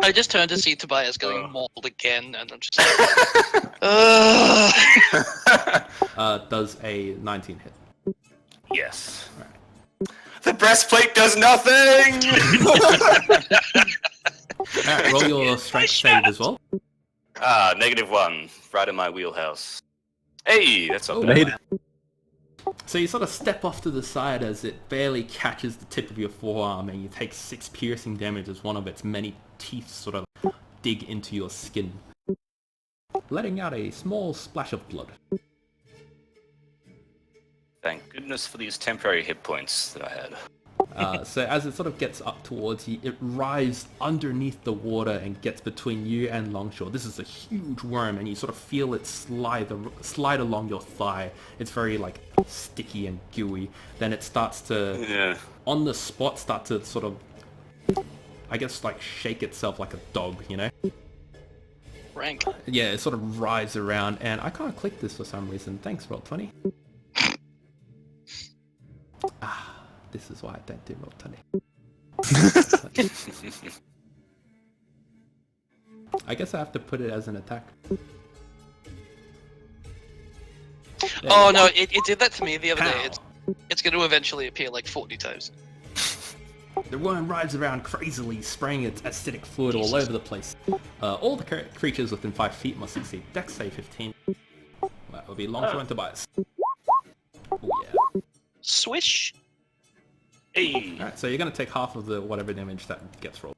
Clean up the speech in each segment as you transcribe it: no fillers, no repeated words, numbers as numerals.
I just turned to see Tobias getting mauled again, and I'm just like, Does a 19 hit? Yes. Right. The breastplate does nothing! Alright, roll your strength save as well. -1. Right in my wheelhouse. Hey, that's not bad. So you sort of step off to the side as it barely catches the tip of your forearm, and you take 6 piercing damage as one of its many teeth sort of dig into your skin, letting out a small splash of blood. Thank goodness for these temporary hit points that I had. So as it sort of gets up towards you, it writhes underneath the water and gets between you and Longshore. This is a huge worm, and you sort of feel it slide along your thigh. It's very like sticky and gooey. Then it starts to, on the spot, start to sort of, I guess, like shake itself like a dog, you know? rank. Yeah, it sort of writhes around, and I can't click this for some reason. Thanks, Roll20. This is why I don't do Roll20. I guess I have to put it as an attack. Oh no, it did that to me the other day. It's going to eventually appear like 40 times. The worm rides around crazily, spraying its acidic fluid all over the place. All the creatures within 5 feet must succeed Dex save 15. That will be Longshore and Tobias. Oh yeah. Swish. Hey. Alright, so you're going to take half of the whatever damage that gets rolled.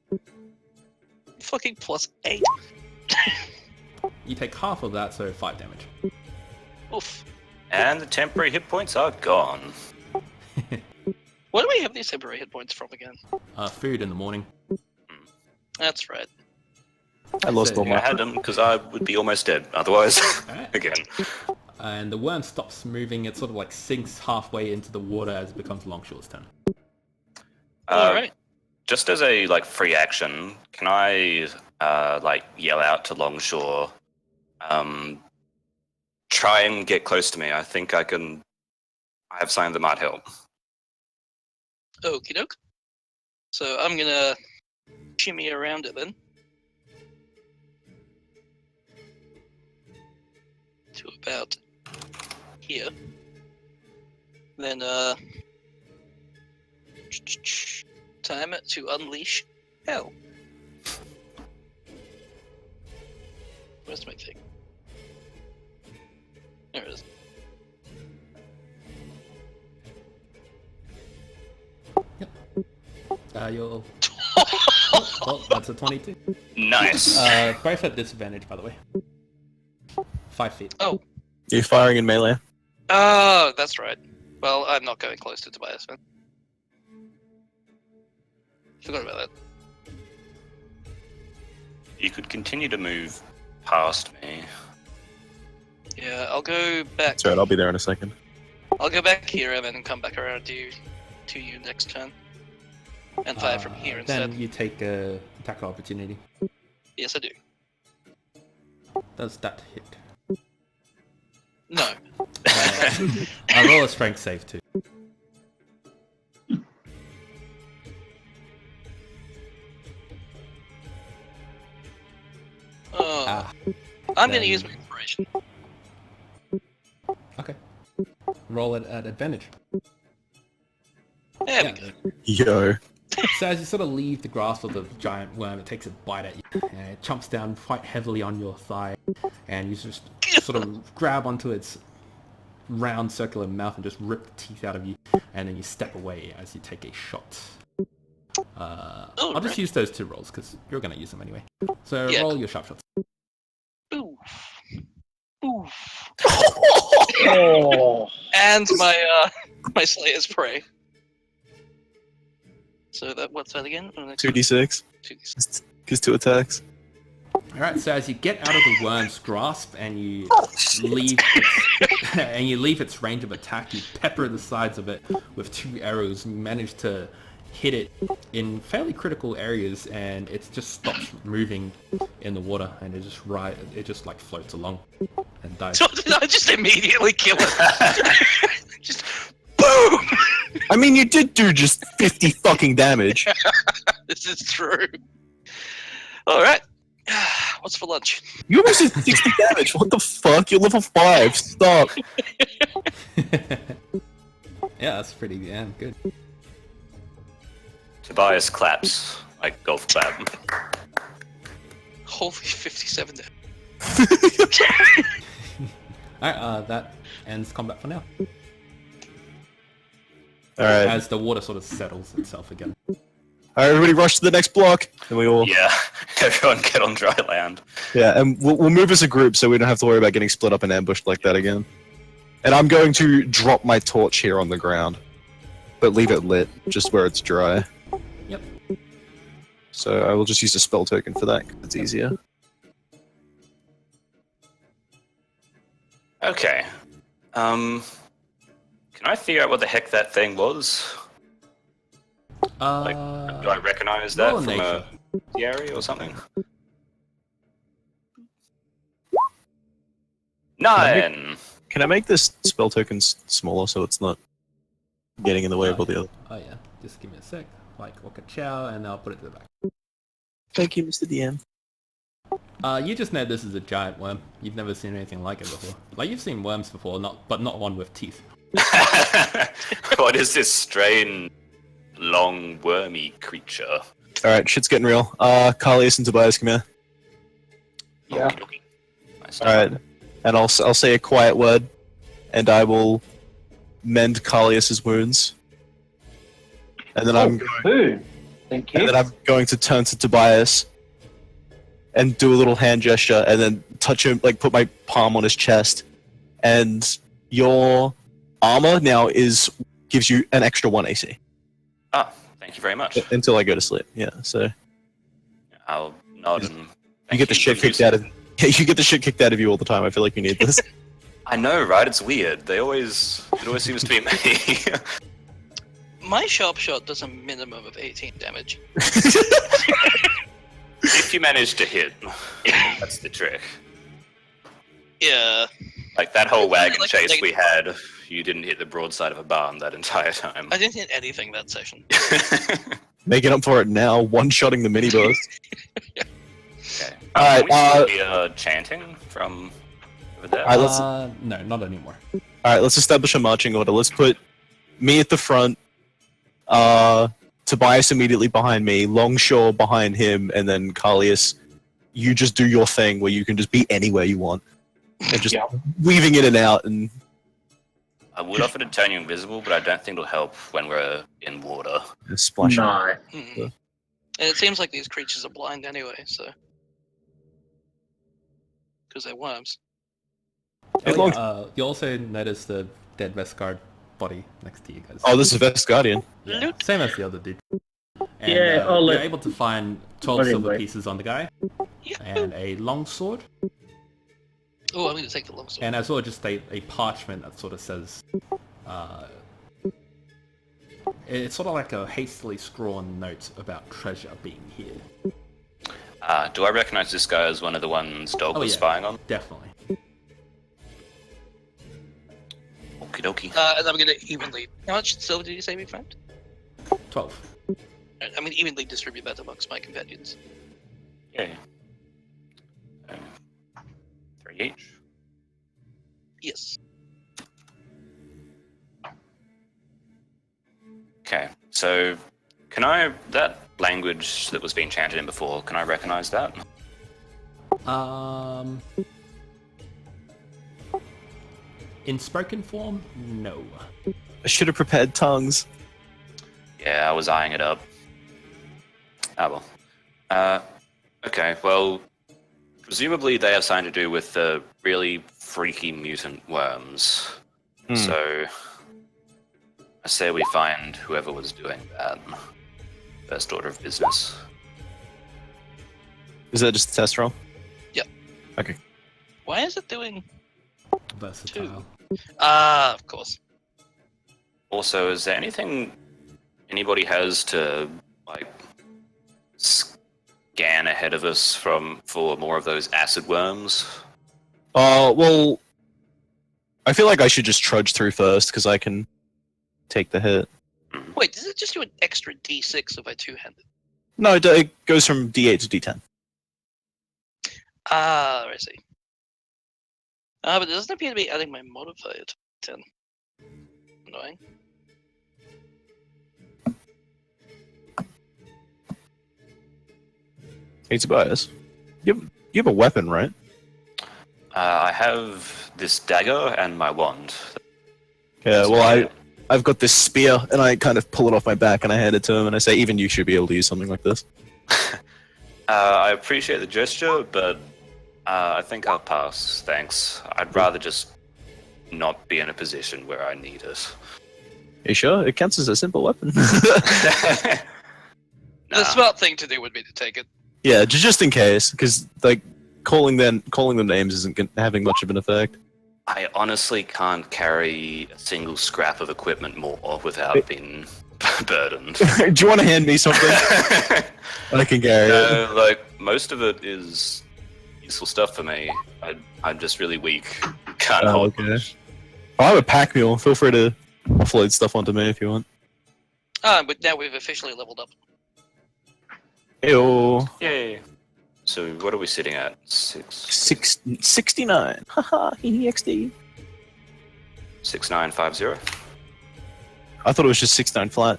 Fucking +8. You take half of that, so 5 damage. Oof. And the temporary hit points are gone. Where do we have these temporary hit points from again? Food in the morning. That's right. I lost all I my... had them because I would be almost dead otherwise. Again. And the worm stops moving. It sort of like sinks halfway into the water as it becomes Longshore's turn. Alright. Just as a free action, can I yell out to Longshore, try and get close to me? I think I have something that might help. Okie doke. So I'm gonna shimmy around it then. To about here. Then time it to unleash hell. Where's my thing? There it is. You'll... well, that's a 22. Nice. Both at disadvantage, by the way. 5 feet. Oh. You're firing in melee. Oh, that's right. Well, I'm not going close to Tobias, man. Forgot about that. You could continue to move past me. Yeah, I'll go back. That's right, I'll be there in a second. I'll go back here and then come back around to you next turn. And fire from here instead. Then you take a attack of opportunity. Yes, I do. Does that hit? No. I roll a strength save too. Oh. I'm going to use my inspiration. Okay. Roll it at advantage. There we go. Yo. So as you sort of leave the grasp of the giant worm, it takes a bite at you, and it chomps down quite heavily on your thigh, and you just sort of grab onto its round circular mouth and just rip the teeth out of you, and then you step away as you take a shot. I'll just use those 2 rolls, because you're going to use them anyway. So Yeah. roll your sharp shots. Oof. Oof. And my Slayer's Prey. So what's that again? 2d6. 2d6. Because 2 attacks. Alright, so as you get out of the worm's grasp and you leave its range of attack, you pepper the sides of it with 2 arrows, and you manage to hit it in fairly critical areas, and it just stops moving in the water, and it just like floats along and dies. So I just immediately kill it. Just boom! I mean, you did do just 50 fucking damage. This is true. Alright. What's for lunch? You almost did 60 damage. What the fuck? You're level 5. Stop. Yeah, that's pretty good. Tobias claps like golf clap. Holy 57 damage. Alright, that ends combat for now. Alright. As the water sort of settles itself again. Alright, everybody rush to the next block. And we all... Yeah, everyone get on dry land. Yeah, and we'll move as a group so we don't have to worry about getting split up and ambushed like that again. And I'm going to drop my torch here on the ground. But leave it lit, just where it's dry. Yep. So I will just use a spell token for that, 'cause it's easier. Okay. Can I figure out what the heck that thing was? Like, do I recognize that roll from nature. the area or something? 9! Can I make this spell token smaller so it's not getting in the way of all the other? Oh yeah, just give me a sec. Like Orca Chow, and I'll put it to the back. Thank you, Mr. DM. You just know this is a giant worm. You've never seen anything like it before. Like you've seen worms before, but not one with teeth. What is this strange, long, wormy creature? Alright, shit's getting real. Carlius and Tobias, come here. Yeah. Okey-dokey. Nice. Alright. And I'll say a quiet word, and I will mend Carlius's wounds. And then I'm Thank you. going to turn to Tobias and do a little hand gesture, and then touch him, like put my palm on his chest. And your armor now gives you an extra 1 AC Ah, thank you very much. until I go to sleep. Yeah, so I'll nod and... you thank get the shit kicked out of you get the shit kicked out of you all the time. I feel like you need this. I know, right? It's weird. It always seems to be me. My sharp shot does a minimum of 18 damage. If you manage to hit, that's the trick. Yeah. Like that whole wagon Like- chase like- we had, you didn't hit the broadside of a barn that entire time. I didn't hit anything that session. Making up for it now, one-shotting the mini-boss. Okay. Alright, Can we still hear chanting from over there? Alright, let's No, not anymore. Alright, let's establish a marching order. Let's put me at the front, Tobias immediately behind me, Longshore behind him, and then Carlius, you just do your thing where you can just be anywhere you want. And just Yeah. weaving in and out, and I would offer to turn you invisible, but I don't think it'll help when we're in water. splashing. No. Hmm. And it seems like these creatures are blind anyway, so. Because they're worms. Hey, Oh, Long- yeah, you also notice the dead Vestguard body next to you guys. Oh, this is Vest Guardian. Yeah, Loot. same as the other dude. And, Yeah, I'll you're let- able to find 12 let him silver wait. pieces on the guy, Yeah. and a long sword, Oh, I'm going to take the long sword. and as well just a parchment that sort of says, it's sort of like a hastily scrawled note about treasure being here. Do I recognize this guy as one of the ones Dog Oh, was yeah. spying on? Definitely. Okie dokie. And I'm going to evenly. How much silver did you say we found? 12. I'm going to evenly distribute that amongst my companions. Yeah. 3 each. Yes. Okay, so that language that was being chanted in before, can I recognize that? In spoken form, no. I should have prepared tongues. Yeah, I was eyeing it up. Ah well. Okay, well, presumably they have something to do with the really freaky mutant worms. Hmm. So, I say we find whoever was doing that. First order of business. Is that just a test roll? Yep. Okay. Why is it doing... Versatile. Of course. Also, is there anything anybody has to, like, scan ahead of us for more of those acid worms? Well, I feel like I should just trudge through first, because I can take the hit. Wait, does it just do an extra d6 if I two-handed? No, it goes from D8 to D10. Ah, I see. But it doesn't appear to be adding my modifier to 10. Annoying. Hey Tobias, you have a weapon, right? I have this dagger and my wand. Yeah, well, I've got this spear, and I kind of pull it off my back, and I hand it to him, and I say, even you should be able to use something like this. I appreciate the gesture, but I think I'll pass, thanks. I'd rather just not be in a position where I need it. You sure? It counts as a simple weapon. The smart thing to do would be to take it. Yeah, just in case, because like calling them names isn't having much of an effect. I honestly can't carry a single scrap of equipment more without being burdened. Do you want to hand me something? I can carry it. No, like, most of it is useful stuff for me. I'm just really weak. Can't hold Okay. much. Oh, I'm a pack mule. Feel free to offload stuff onto me if you want. But now we've officially leveled up. Ew. Yay. So what are we sitting at? 69. Haha, EXD. 6950? I thought it was just 69 flat.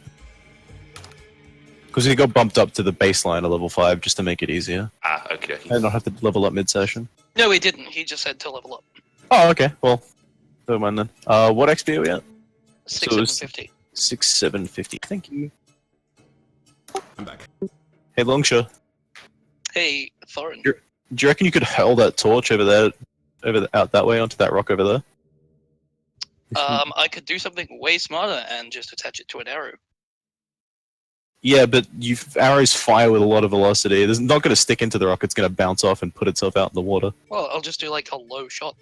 Because we got bumped up to the baseline of level 5 just to make it easier. Ah, okay. I not have to level up mid-session. No, he didn't. He just said to level up. Oh, okay. Well, never mind then. What XP are we at? 6750. 6750. Thank you. I'm back. Hey, Longshore. Hey, Thorin. Do you reckon you could hurl that torch over there, out that way onto that rock over there? I could do something way smarter and just attach it to an arrow. Yeah, but arrows fire with a lot of velocity. It's not going to stick into the rock. It's going to bounce off and put itself out in the water. Well, I'll just do like a low shot.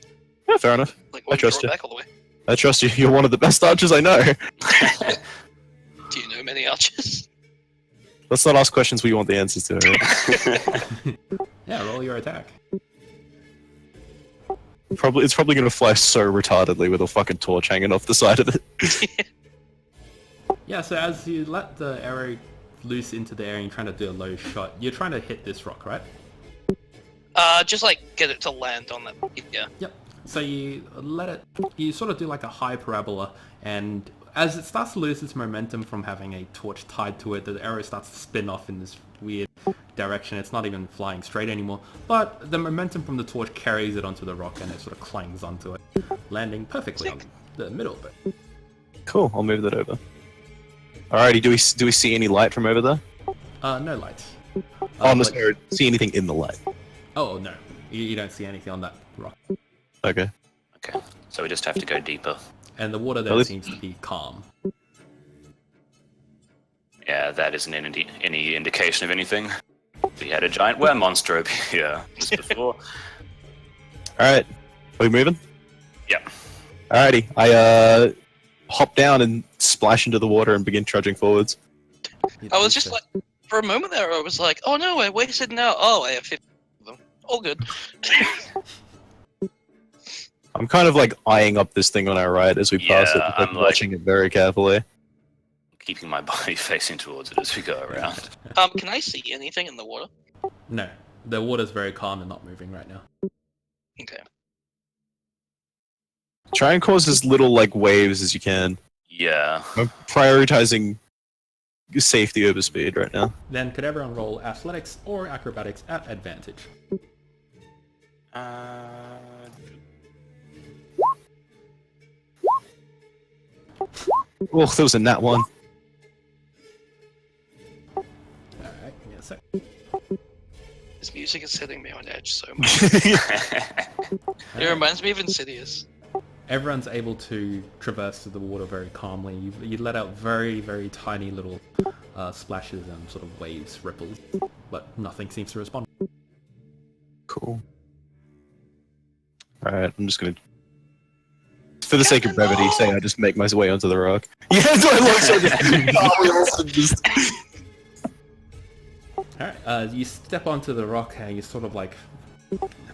Yeah, fair enough. Like, I won't trust draw you. it back all the way. I trust you. You're one of the best archers I know. Do you know many archers? Let's not ask questions we want the answers to. Right? Yeah, roll your attack. It's probably going to fly so retardedly with a fucking torch hanging off the side of it. Yeah, so as you let the arrow loose into the air and you're trying to do a low shot, you're trying to hit this rock, right? Just like get it to land on that. Yeah. Yep. So you let it, you sort of do like a high parabola, and as it starts to lose its momentum from having a torch tied to it, the arrow starts to spin off in this weird direction. It's not even flying straight anymore, but the momentum from the torch carries it onto the rock and it sort of clangs onto it, landing perfectly on the middle of it. Cool. I'll move that over. Alrighty. Do we see any light from over there? No lights. Or see anything in the light? Oh no, you don't see anything on that rock. Okay. Okay, so we just have to go deeper. And the water there Well, seems to be calm. Yeah, that isn't any indication of anything. We had a giant worm monster over here just before. Alright. Are we moving? Yep. Alrighty. I hop down and splash into the water and begin trudging forwards. I was just like, for a moment there, I was like, oh no, I wasted now. Oh, I have 50 of them. All good. I'm kind of like eyeing up this thing on our right as we pass it, Yeah, but I'm watching it very carefully. Keeping my body facing towards it as we go around. Can I see anything in the water? No, the water's very calm and not moving right now. Okay. Try and cause as little like waves as you can. Yeah. I'm prioritizing safety over speed right now. Then could everyone roll athletics or acrobatics at advantage? Oh, there was a nat one. Alright, give me a sec. This music is setting me on edge so much. It reminds me of Insidious. Everyone's able to traverse the water very calmly. You let out very, very tiny little splashes and sort of waves, ripples, but nothing seems to respond. Cool. Alright, I'm just gonna... For the sake of brevity, say I just make my way onto the rock. Yeah, so I look so just... Alright, you step onto the rock and you sort of like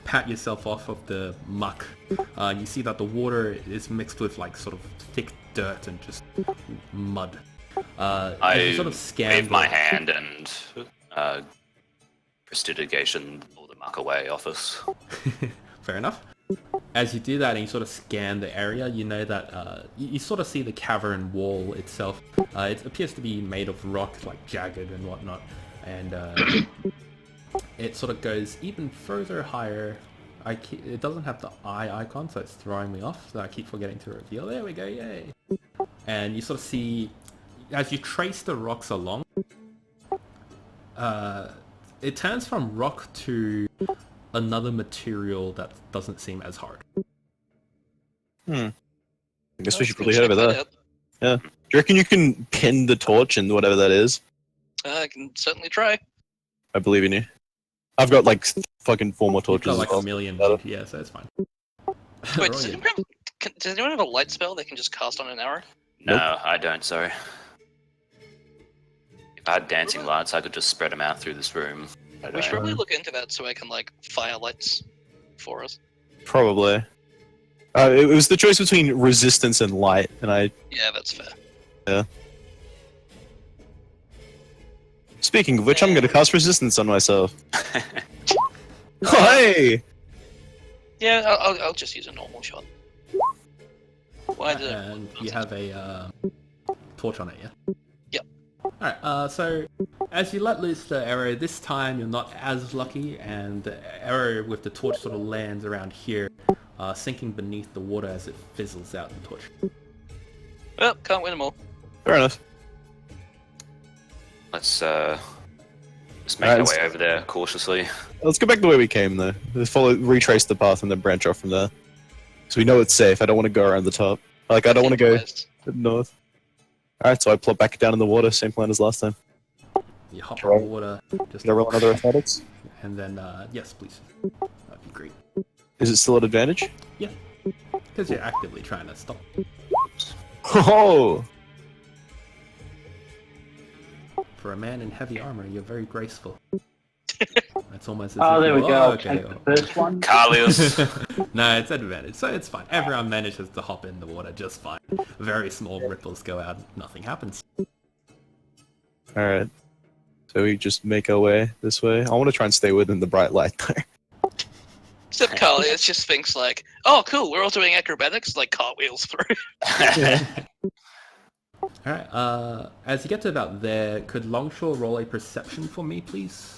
pat yourself off of the muck. You see that the water is mixed with like sort of thick dirt and just mud. As you I sort of scan wave my the- hand and prestidigitation all the muck away off us. Fair enough. As you do that and you sort of scan the area, you know that you sort of see the cavern wall itself. It appears to be made of rock, like jagged and whatnot, and it sort of goes even further higher. It doesn't have the eye icon, so it's throwing me off, so I keep forgetting to reveal. There we go, yay! And you sort of see, as you trace the rocks along, it turns from rock to another material that doesn't seem as hard. I guess we should Can probably head over check there. that out. Do you reckon you can pin the torch and whatever that is? I can certainly try. I believe in you. I've got like fucking 4 more You've torches got as like well. a million, yeah, so it's fine. Wait, Roll does again. anyone have a light spell they can just cast on an arrow? No, I don't, sorry. If I had dancing lights, I could just spread them out through this room. I We should don't. probably look into that so I can like fire lights for us. Probably. It was the choice between resistance and light, and I. Yeah, that's fair. Yeah. Speaking of which, I'm going to cast resistance on myself. Hey! Yeah, I'll just use a normal shot. Why did And you have a torch on it, yeah? Yep. Alright, so as you let loose the arrow, this time you're not as lucky, and the arrow with the torch sort of lands around here, sinking beneath the water as it fizzles out the torch. Well, can't win them all. Fair enough. Let's just make our way over there cautiously. Let's go back the way we came, though. Retrace the path and then branch off from there. So we know it's safe. I don't want to go around the top. Like, I don't want to go West. north. Alright, so I plop back down in the water, same plan as last time. You hop Sure. in the water, just Did I roll another athletics? and then, yes, please. That'd be great. Is it still at advantage? Yeah, because you're actively trying to stop. Oh! For a man in heavy armor, you're very graceful. It's almost as Oh, if there we you- go. oh, I'll okay. take the first one. Carlius! No, it's advantage, so it's fine. Everyone manages to hop in the water just fine. Very small ripples go out, nothing happens. Alright. So we just make our way this way. I want to try and stay within the bright light, though. Except Carly, it just thinks like, oh cool, we're all doing acrobatics, like cartwheels through. Alright, as you get to about there, could Longshore roll a perception for me, please?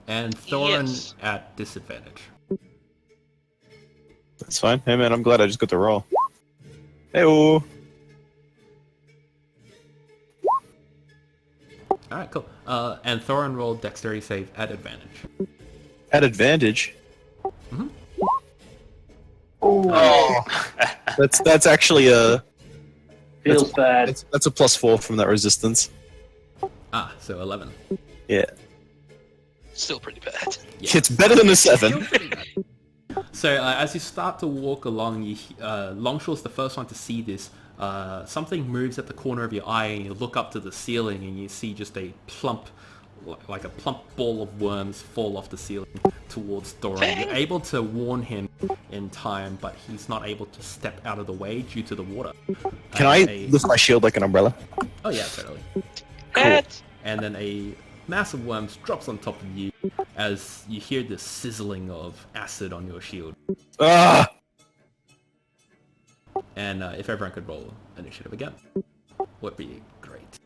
And Thorin Yes. at disadvantage. That's fine. Hey man, I'm glad I just got the roll. Hey-oh! Alright, cool. And Thorin rolled dexterity save at advantage. At advantage? Oh, That's actually a... feels bad. That's a +4 from that resistance. Ah, so 11. Yeah. Still pretty bad. Yeah. It's better than a 7. So as you start to walk along, Longshore's the first one to see this. Something moves at the corner of your eye, and you look up to the ceiling, and you see just a plump, like a plump ball of worms fall off the ceiling towards Thorin. You're able to warn him in time, but he's not able to step out of the way due to the water. Can I lift my shield like an umbrella? Oh yeah, totally. Cool. And then a mass of worms drops on top of you as you hear the sizzling of acid on your shield. Ah! And if everyone could roll initiative again, would be great.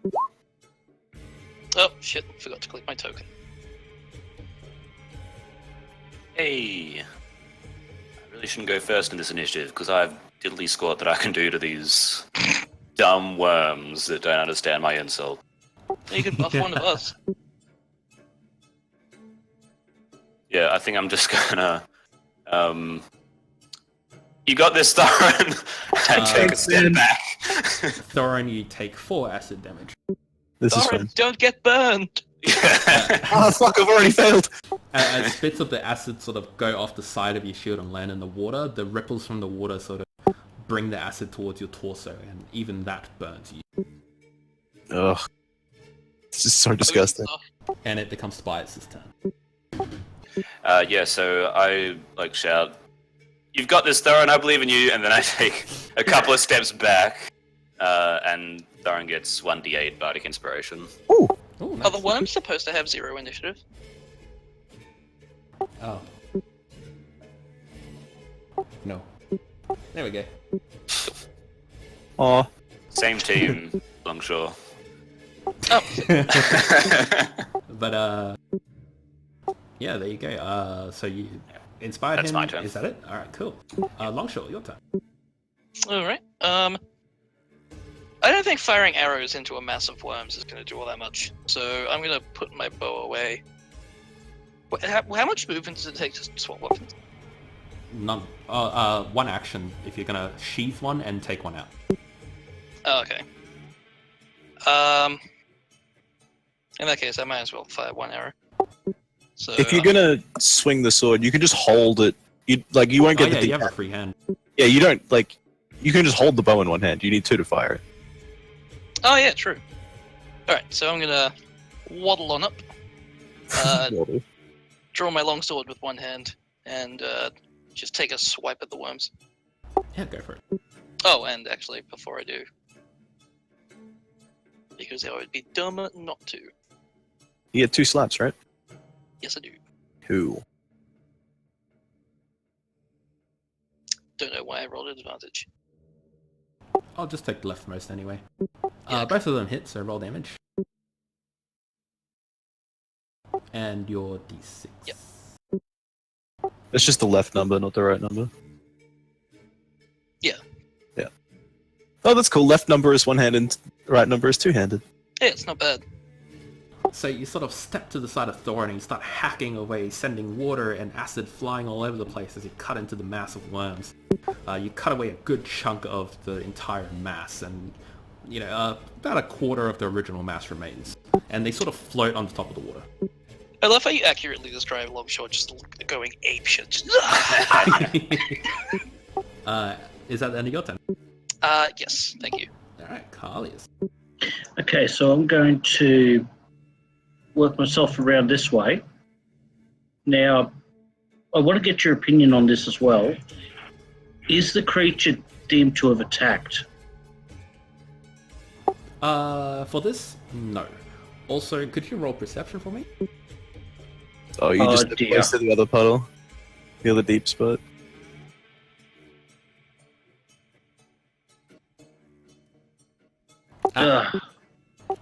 Oh shit, forgot to click my token. Hey! I really shouldn't go first in this initiative, because I have diddly squat that I can do to these dumb worms that don't understand my insult. You could buff one of us. Yeah, I think I'm just gonna... You got this, Thorin! And take a step back. Thorin, you take 4 acid damage. This is fun. Thorin, don't get burned! Ah, fuck, I've already failed! As bits of the acid sort of go off the side of your shield and land in the water, the ripples from the water sort of bring the acid towards your torso, and even that burns you. Ugh. This is so disgusting. And it becomes Tobias' turn. Yeah, so I shout, "You've got this, Thorin, I believe in you," and then I take a couple of steps back, and Thorin gets 1d8 bardic inspiration. Ooh! Ooh, Are the nice. worms supposed to have 0 initiative? Oh. No. There we go. Oh, Same team, Longshore. Oh, But yeah, there you go. So you inspired That's him. my turn. Is that it? All right, cool. Longshore, your turn. all right. I don't think firing arrows into a mass of worms is going to do all that much. So I'm going to put my bow away. How much movement does it take to swap weapons? None. One action if you're gonna sheath one and take one out. Oh, okay. In that case, I might as well fire one arrow. So if you're gonna swing the sword, you can just hold it. You won't Oh get yeah, the. you have a free hand. Yeah, you don't like. You can just hold the bow in one hand. You need two to fire it. Oh yeah, true. All right, so I'm gonna waddle on up, draw my longsword with one hand, and just take a swipe at the worms. Yeah, go for it. Oh, and actually, before I do, because I would be dumb not to. You get 2 slaps, right? Yes, I do. Cool. Don't know why I rolled an advantage. I'll just take the leftmost anyway. Yeah. Both of them hit, so roll damage. And your d6. Yep. It's just the left number, not the right number. Yeah. Yeah. Oh, that's cool. Left number is one-handed, right number is two-handed. Hey, it's not bad. So you sort of step to the side of Thorin and you start hacking away, sending water and acid flying all over the place as you cut into the mass of worms. You cut away a good chunk of the entire mass, and about a quarter of the original mass remains. And they sort of float on the top of the water. I love how you accurately describe Longshore just going apeshit. Is that the end of your turn? Yes, thank you. Alright, Carlius. Okay, so I'm going to work myself around this way. Now, I want to get your opinion on this as well. Is the creature deemed to have attacked? For this, no. Also, could you roll perception for me? Oh, you just dear. close to the other puddle. The other deep spot. Ugh.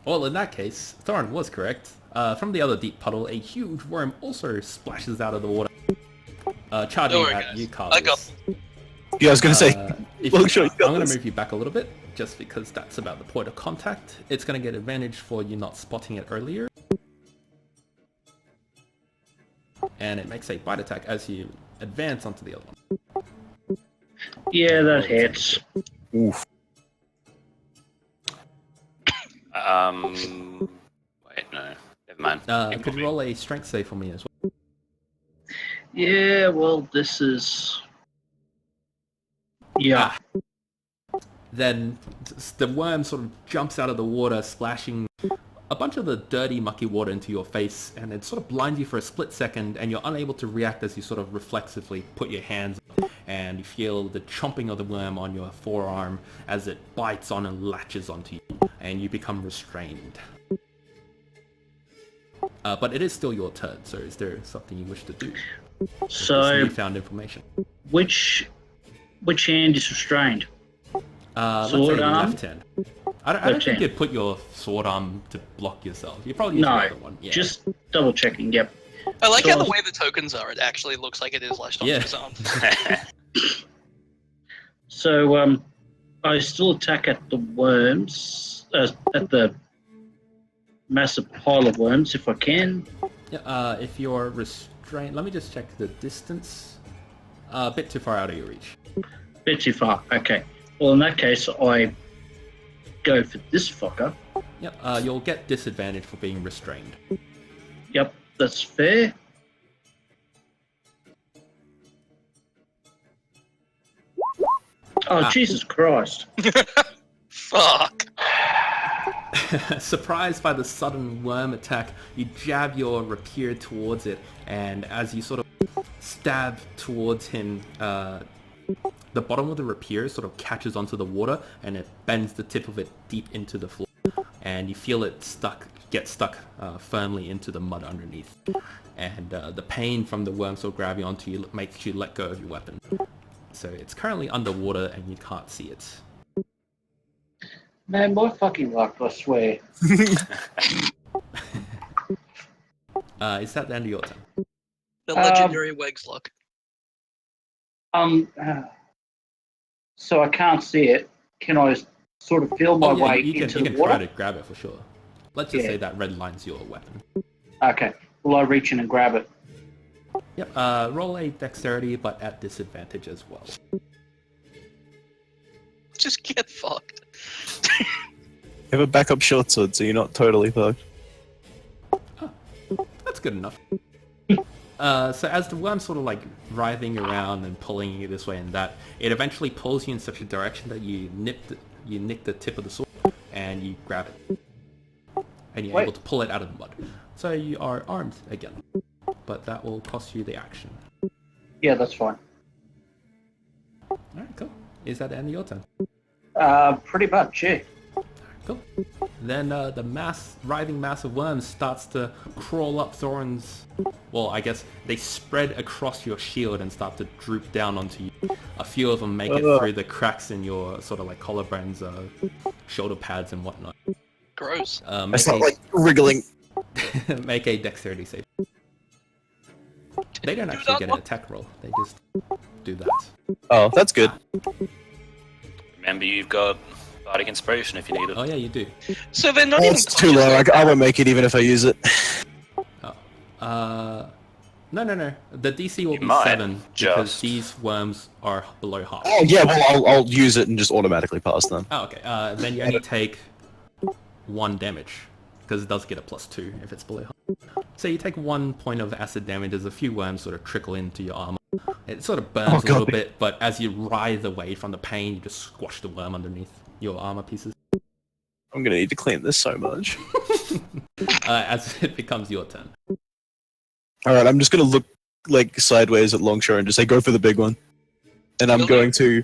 Well, in that case, Thorin was correct. From the other deep puddle, a huge worm also splashes out of the water, charging Don't worry, at guys. you, I Carlius. got- Yeah, I was gonna say. If Well, you- sure, you I'm got going to this. move you back a little bit, just because that's about the point of contact. It's going to get advantage for you not spotting it earlier. And it makes a bite attack as you advance onto the other one. Yeah, that hits. Oof. Wait, no. Never mind. Could you roll a strength save for me as well? Yeah, well, this is... Yeah. Then the worm sort of jumps out of the water, splashing a bunch of the dirty, mucky water into your face, and it sort of blinds you for a split second, and you're unable to react as you sort of reflexively put your hands up, and you feel the chomping of the worm on your forearm as it bites on and latches onto you, and you become restrained. But it is still your turn, so is there something you wish to do with this So, newfound information? which hand is restrained? Let's Sword say arm? left hand. I don't Left think hand. you'd put your sword arm to block yourself. You probably use No, the other one. Yeah. just double checking, yep. I like So how I the was- way the tokens are, it actually looks like it is lashed onto Yeah. his arm. So, I still attack at the worms, at the massive pile of worms if I can. Yeah, if you're restrained, let me just check the distance. A bit too far out of your reach. Bit too far, okay. Well, in that case, I go for this fucker. Yep, you'll get disadvantage for being restrained. Yep, that's fair. Oh, Jesus Christ. Fuck. Surprised by the sudden worm attack, you jab your rapier towards it, and as you sort of stab towards him, the bottom of the rapier sort of catches onto the water, and it bends the tip of it deep into the floor, and you feel it stuck get stuck firmly into the mud underneath. And the pain from the worm sort of grabbing onto you makes you let go of your weapon. So it's currently underwater and you can't see it. Man, my fucking luck, I swear. Is that the end of your turn? The legendary Wegs lock. So I can't see it. Can I sort of feel my way you into can the try water? to grab it for sure. Let's just say that red line's your weapon. Okay. Will I reach in and grab it? Yep, roll a dexterity, but at disadvantage as well. Just get fucked. You have a backup short sword, so you're not totally fucked. That's good enough. So as the worm's sort of like writhing around and pulling you this way and that, it eventually pulls you in such a direction that you nick the tip of the sword and you grab it. And you're able to pull it out of the mud. So you are armed again. But that will cost you the action. Yeah, that's fine. Alright, cool. Is that the end of your turn? Pretty much, yeah. Cool. Then the writhing mass of worms starts to crawl up Thorin's... Well, I guess they spread across your shield and start to droop down onto you. A few of them make it through the cracks in your sort of like collarbones, shoulder pads and whatnot. Gross. It's not like wriggling. Make a dexterity save. They don't actually get an attack roll. They just do that. Oh, that's good. Remember, you've got Bardic Inspiration if you need it. Oh yeah, you do. So they're not Oh, even it's too low. I won't make it even if I use it. No. The DC will be might 7 because just- these worms are below half. Oh yeah, well I'll use it and just automatically pass them. Oh, okay. Then you only take 1 damage because it does get a +2 if it's below half. So you take 1 point of acid damage as a few worms sort of trickle into your armor. It sort of burns a little bit, but as you writhe away from the pain, you just squash the worm underneath your armor pieces. I'm gonna need to clean this so much. As it becomes your turn. Alright, I'm just gonna look like sideways at Longshore and just say go for the big one. And I'm going to...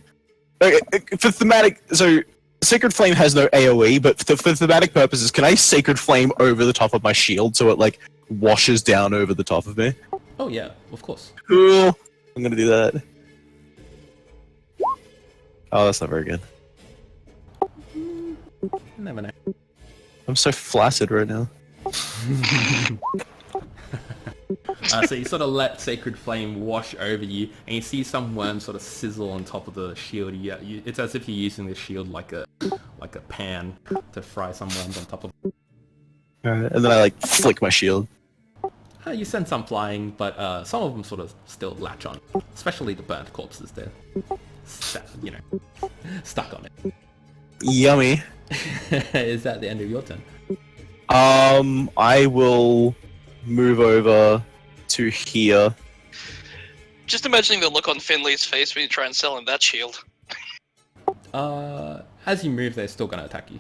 Okay, for thematic... So, Sacred Flame has no AoE, but for thematic purposes, can I Sacred Flame over the top of my shield so it, like, washes down over the top of me? Oh yeah, of course. Cool! I'm gonna do that. Oh, that's not very good. Never know. I'm so flaccid right now. So you sort of let Sacred Flame wash over you, and you see some worms sort of sizzle on top of the shield. It's as if you're using the shield like a pan to fry some worms on top of. Alright, and then I, like, flick my shield. You send some flying, but some of them sort of still latch on, especially the burnt corpses. They're, stuck on it. Yummy. Is that the end of your turn? I will move over to here. Just imagining the look on Finley's face when you try and sell him that shield. As you move, they're still going to attack you.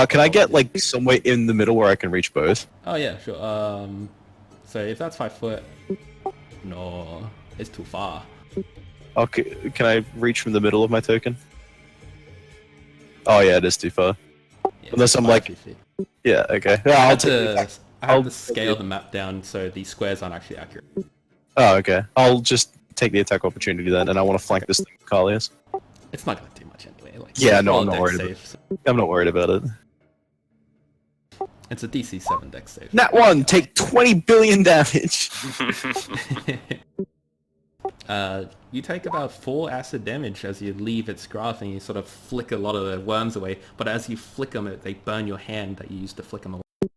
Can I get, like, somewhere in the middle where I can reach both? Oh yeah, sure. So if that's 5 foot, no, it's too far. Okay, can I reach from the middle of my token? Oh yeah, it is too far. Yeah, Unless I'm 5 like... feet. Yeah, okay. Yeah, I have to scale the map down so the squares aren't actually accurate. Oh, okay. I'll just take the attack opportunity then, and I want to flank this thing with Kalias. It's not going to do much anyway. Like, Yeah, no, roll I'm a not dex worried save, so I'm not worried about it. it's a DC 7 dex save. Nat 1, take 20 billion damage! You take about 4 acid damage as you leave its grasp and you sort of flick a lot of the worms away, but as you flick them, they burn your hand that you used to flick them away.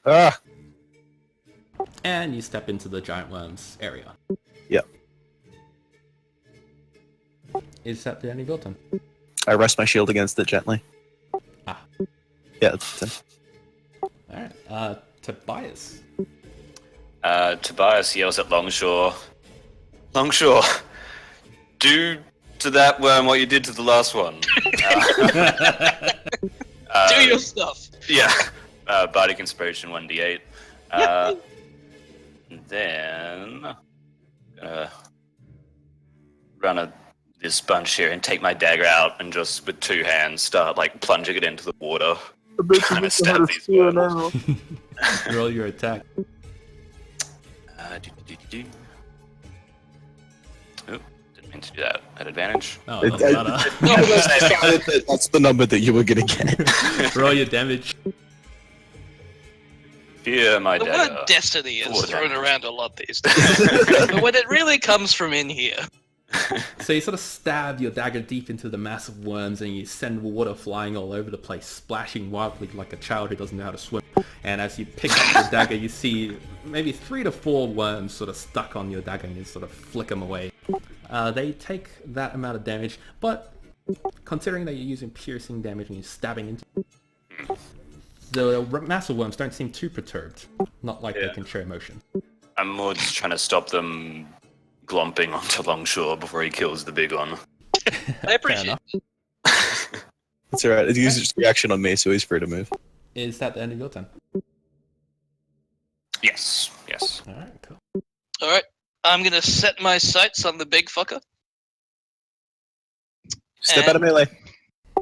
Ah! And you step into the giant worms area. Yep. Is that the end of your turn? I rest my shield against it gently. Ah. Yeah, that's it. Alright, Tobias. Tobias yells at Longshore. Longshore, do to that worm what you did to the last one. Do your stuff. Yeah. Bardic Inspiration 1d8. Then... run this bunch here and take my dagger out and just with 2 hands start like plunging it into the water. Trying to stab these worms. Roll your attack. Oh, didn't mean to do that. At advantage. Oh, it doesn't matter. That's the number that you were gonna get. Roll your damage. Fear my The dagger. word destiny is Four thrown damage. around a lot these days. But when it really comes from in here. So you sort of stab your dagger deep into the mass of worms and you send water flying all over the place, splashing wildly like a child who doesn't know how to swim. And as you pick up the dagger, you see maybe 3 to 4 worms sort of stuck on your dagger and you sort of flick them away. They take that amount of damage, but considering that you're using piercing damage and you're stabbing into the mass of worms don't seem too perturbed. Not like they can show emotion. I'm more just trying to stop them glomping onto Longshore before he kills the big one. I appreciate it. It's alright. It uses its reaction on me, so he's free to move. Is that the end of your turn? Yes. Alright, cool. Alright, I'm gonna set my sights on the big fucker. Step out of melee.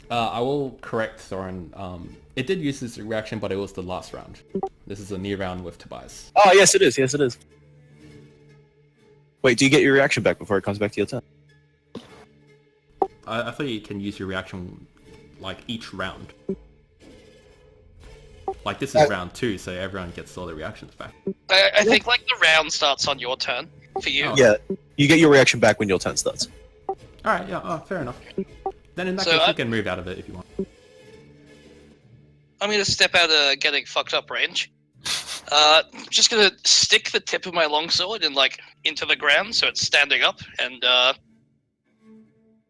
I will correct Thorin. It did use this reaction, but it was the last round. This is a new round with Tobias. Oh, yes, it is. Yes, it is. Wait, do you get your reaction back before it comes back to your turn? I thought you can use your reaction like each round. Like this is round 2, so everyone gets all their reactions back. I think like the round starts on your turn for you. Oh. Yeah, you get your reaction back when your turn starts. Alright, yeah, fair enough. Then in that So case, you can move out of it if you want. I'm gonna step out of getting fucked up range. Just gonna stick the tip of my longsword and like into the ground so it's standing up and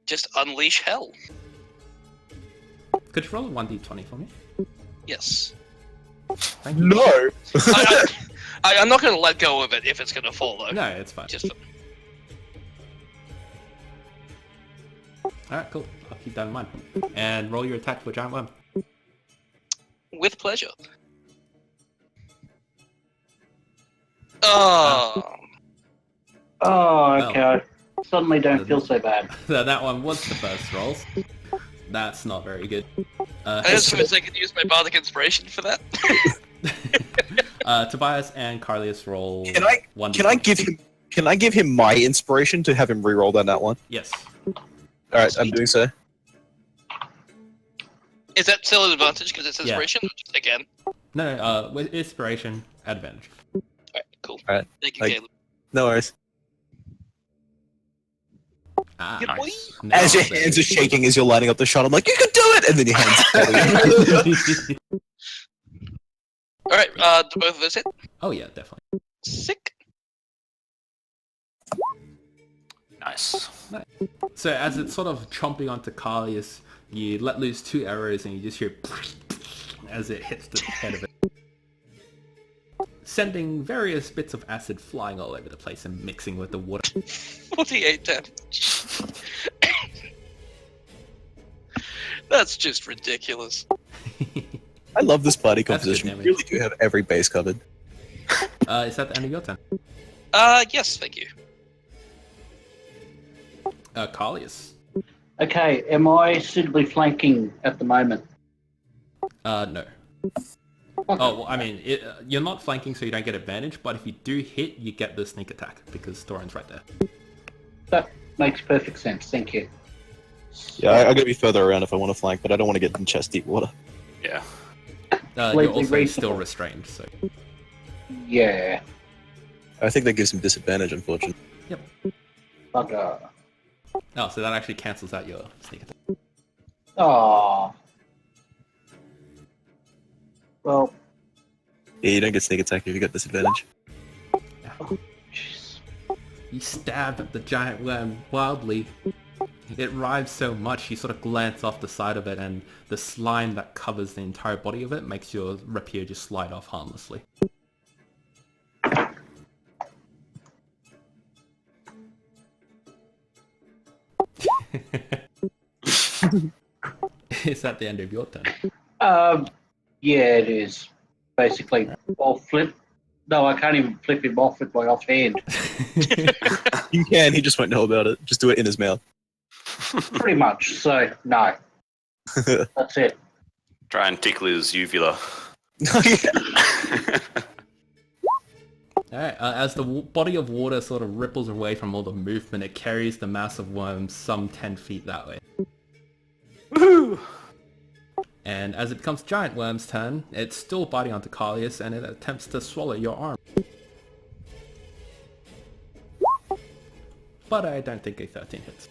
just unleash hell. Could you roll a 1d20 for me? Yes. Thank you. No! I'm not gonna let go of it if it's gonna fall though. No, it's fine. Just Alright, cool. I'll keep that in mind. And roll your attack for Giant Worm. with pleasure. Oh. Oh, okay. Suddenly don't feel so bad. That one was the first rolls. That's not very good. I just suppose I could use my bardic inspiration for that. Tobias and Carlius roll. Can I give him my inspiration to have him reroll that one? Yes. Alright, I'm doing so. Is that still an advantage because it's Yeah. inspiration? Or just again. No, with inspiration, advantage. Alright, cool. Alright. Thank you, Like- Caleb. No worries. Ah, Yeah, boy. nice. As your Nailed it. hands are shaking as you're lining up the shot, I'm like, you can do it! And then your hands Alright, do both of those hit? Oh yeah, definitely. Sick. Nice. So as it's sort of chomping onto Carlius, you let loose 2 arrows and you just hear as it hits the head of it, sending various bits of acid flying all over the place and mixing with the water. 48 damage. That's just ridiculous. I love this party That's good composition. We damage. really do have every base covered. Is that the end of your turn? Yes, thank you. Carlius. Okay, am I suitably flanking at the moment? No. Oh, well, I mean, you're not flanking, so you don't get advantage, but if you do hit, you get the sneak attack, because Thorin's right there. That makes perfect sense, thank you. Yeah, I gotta be further around if I want to flank, but I don't want to get in chest deep water. Yeah. You're Completely also reasonable. still restrained, so... Yeah, I think that gives him disadvantage, unfortunately. Yep. bugger. Oh, so that actually cancels out your sneak attack. Oh. Well, Yeah, you don't get sneak attack if you got disadvantage. jeez. You stab at the giant worm wildly. It writhes so much, you sort of glance off the side of it, and the slime that covers the entire body of it makes your rapier just slide off harmlessly. Is that the end of your turn? Yeah, it is. Basically, I'll flip. No, I can't even flip him off with my offhand. You can, he just won't know about it. Just do it in his mouth. Pretty much, so no. That's it. Try and tickle his uvula. Alright, as the body of water sort of ripples away from all the movement, it carries the mass of worms some 10 feet that way. Woohoo! And as it becomes Giant Worm's turn, it's still biting onto Carlius and it attempts to swallow your arm. But I don't think a 13 hits.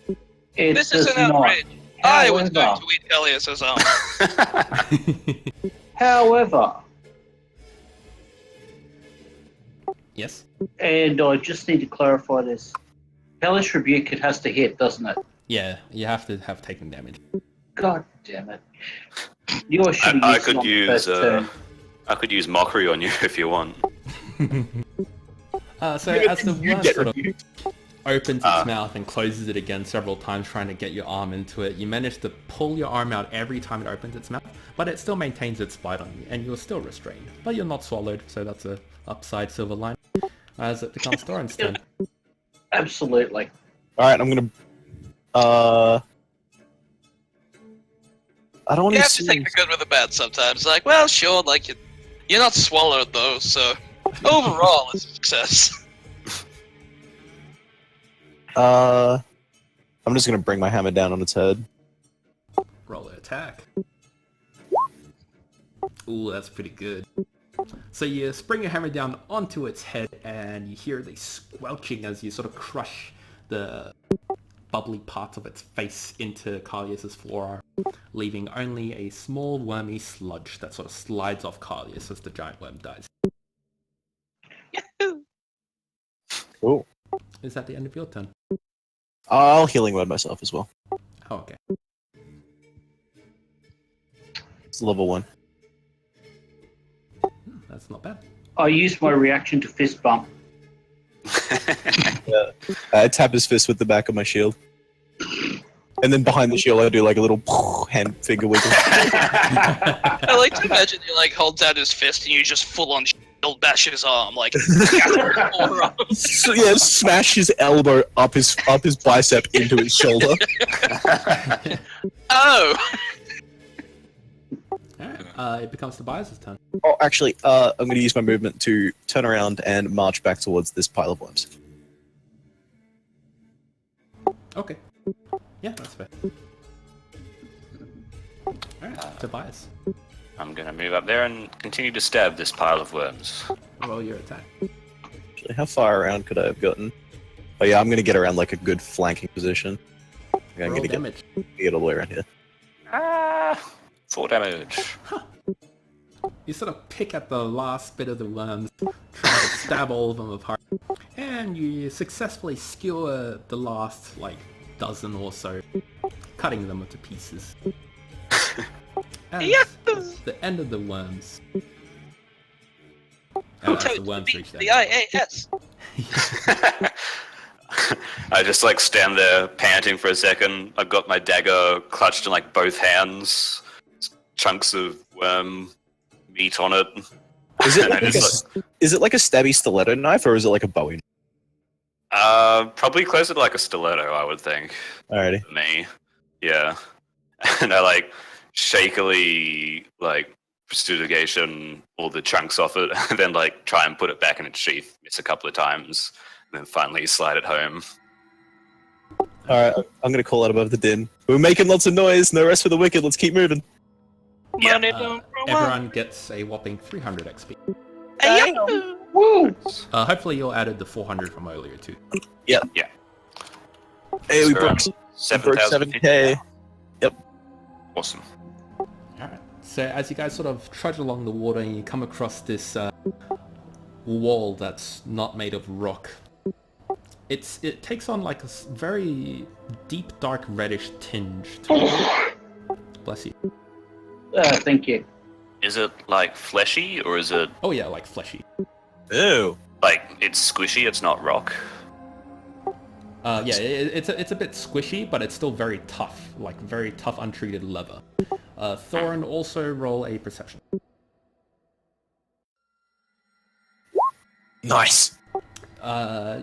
It This is does an not. outrage. I was going However- to eat Elias's arm. However, Yes? and I just need to clarify this. Hellish Rebuke, it has to hit, doesn't it? Yeah, you have to have taken damage. God damn it. You should I have used it could on the use first turn. I could use mockery on you if you want. So as the You worm get sort of rebuked. opens its mouth and closes it again several times trying to get your arm into it, you manage to pull your arm out every time it opens its mouth, but it still maintains its bite on you, and you're still restrained. But you're not swallowed, so that's a upside silver line. As it becomes Thorin's turn. Absolutely. Alright, I'm gonna... I don't want You to have to take the good with the bad sometimes. Like, well, sure, like you're not swallowed though, so overall it's a success. I'm just gonna bring my hammer down on its head. Roll an attack. Ooh, that's pretty good. So you spring your hammer down onto its head and you hear the squelching as you sort of crush the bubbly parts of its face into Carlius's forearm, leaving only a small wormy sludge that sort of slides off Carlius as the giant worm dies. Cool. Is that the end of your turn? I'll healing word myself as well. Oh, okay. It's level 1. That's not bad. I used my reaction to fist bump. I tap his fist with the back of my shield. And then behind the shield I do like a little hand finger wiggle. I like to imagine he like holds out his fist and you just full on shield bash his arm, like forearm. So, yeah, smash his elbow up his bicep into his shoulder. Oh! Alright, it becomes Tobias' turn. Oh, actually, I'm going to use my movement to turn around and march back towards this pile of worms. Okay. Yeah, that's fair. Alright, Tobias. I'm gonna move up there and continue to stab this pile of worms. Roll your attack. Actually, how far around could I have gotten? Oh yeah, I'm going to get around like a good flanking position. I'm Roll going to damage. get all the way around here. 4 damage. You sort of pick at the last bit of the worms, trying to stab all of them apart, and you successfully skewer the last, like, dozen or so, cutting them into pieces. And that's the end of the worms. Who As told the you worms to reach beat them. the IAS? I just like stand there panting for a second. I've got my dagger clutched in like both hands. Chunks of worm meat on it. Is it And I like, a, just, is it like a stabby stiletto knife or is it like a Bowie? probably closer to like a stiletto, I would think. Alrighty. For me, yeah. And I like shakily like prestigation all the chunks off it, and then like try and put it back in its sheath. Miss a couple of times, and then finally slide it home. Alright, I'm going to call out above the din. We're making lots of noise, no rest for the wicked, let's keep moving. Money Uh, don't grow up. everyone gets a whopping 300 XP. Hey, Woo! Hopefully you added the 400 from earlier too. Hey, we So, broke 7,000. 7k. Awesome. Alright. So as you guys sort of trudge along the water and you come across this wall that's not made of rock, it takes on like a very deep dark reddish tinge to it. Bless you. Thank you. Is it like fleshy or is it Oh yeah, like fleshy. Ew. like it's squishy? It's not rock. Yeah, it's a bit squishy, but it's still very tough, like very tough untreated leather. Thorin, also roll a perception. Nice.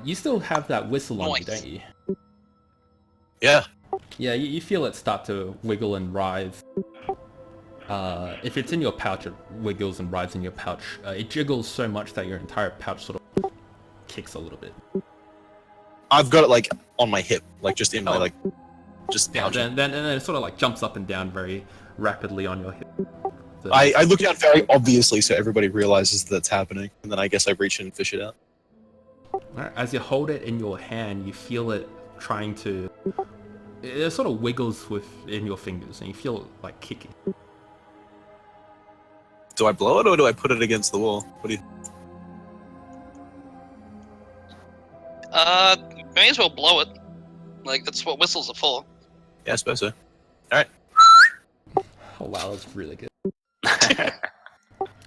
You still have that whistle on you, Nice. don't you? Yeah. Yeah, you feel it start to wiggle and writhe. If it's in your pouch, it wiggles and rides in your pouch. It jiggles so much that your entire pouch sort of kicks a little bit. I've got it like on my hip, like just in my Oh. like, just Yeah, pouch. then it sort of like jumps up and down very rapidly on your hip. So- I look down very obviously so everybody realizes that's happening, and then I guess I reach in and fish it out. Alright, as you hold it in your hand, you feel it trying to... It sort of wiggles within your fingers, and you feel it like kicking. Do I blow it or do I put it against the wall? What do you? May as well blow it. Like, that's what whistles are for. Yeah, I suppose so. Oh wow, that's really good.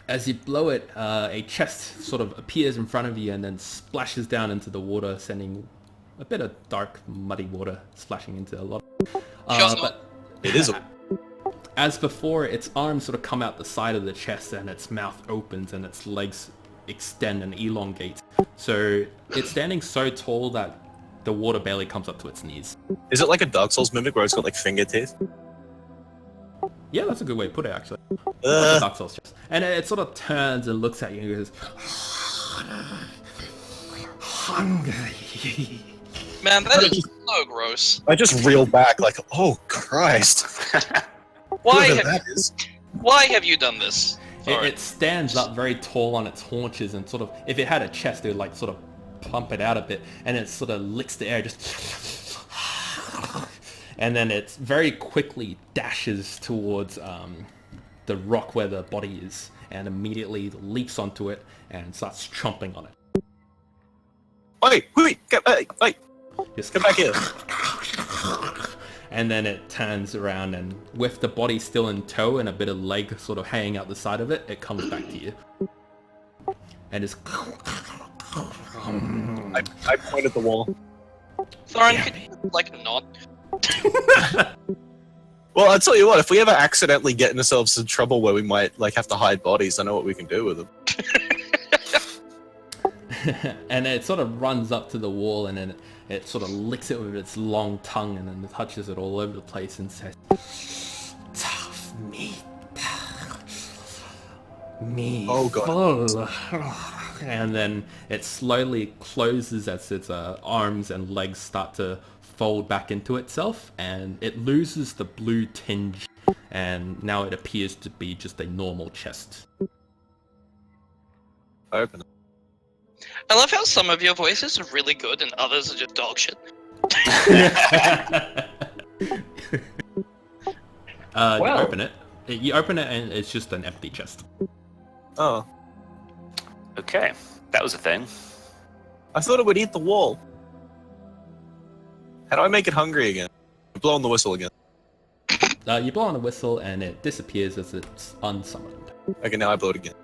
As you blow it, a chest sort of appears in front of you and then splashes down into the water, sending a bit of dark, muddy water splashing into a lot. Sure. But It is. as before, its arms sort of come out the side of the chest and its mouth opens and its legs extend and elongate. So it's standing so tall that the water barely comes up to its knees. Is it like a Dark Souls mimic where it's got like finger teeth? Yeah, that's a good way to put it, actually. Like a Uh, Dark Souls chest. And it sort of turns and looks at you and goes, hungry. Man, that is so gross. I just reel back like, oh Christ! Why Whoever have, that is. why have you done this? Sorry. It stands up very tall on its haunches and sort of, if it had a chest, it would like sort of pump it out a bit, and it sort of licks the air, just, and then it very quickly dashes towards the rock where the body is, and immediately leaps onto it and starts chomping on it. Wait, wait, Just come back here. And then it turns around and with the body still in tow and a bit of leg sort of hanging out the side of it, it comes back to you. And it's... I point at the wall. Thorin, could you, like, not? Well, I'll tell you what, if we ever accidentally get ourselves in trouble where we might like have to hide bodies, I know what we can do with them. And it sort of runs up to the wall and then it sort of licks it with its long tongue and then touches it all over the place and says, tough meat. Me Oh, God. full. And then it slowly closes as its arms and legs start to fold back into itself and it loses the blue tinge and now it appears to be just a normal chest. I open it. I love how some of your voices are really good and others are just dog shit. Wow. You open it. You open it and it's just an empty chest. Oh, Okay, that was a thing. I thought it would eat the wall. How do I make it hungry again? Blow on the whistle again. You blow on the whistle and it disappears as it's unsummoned. Okay, now I blow it again.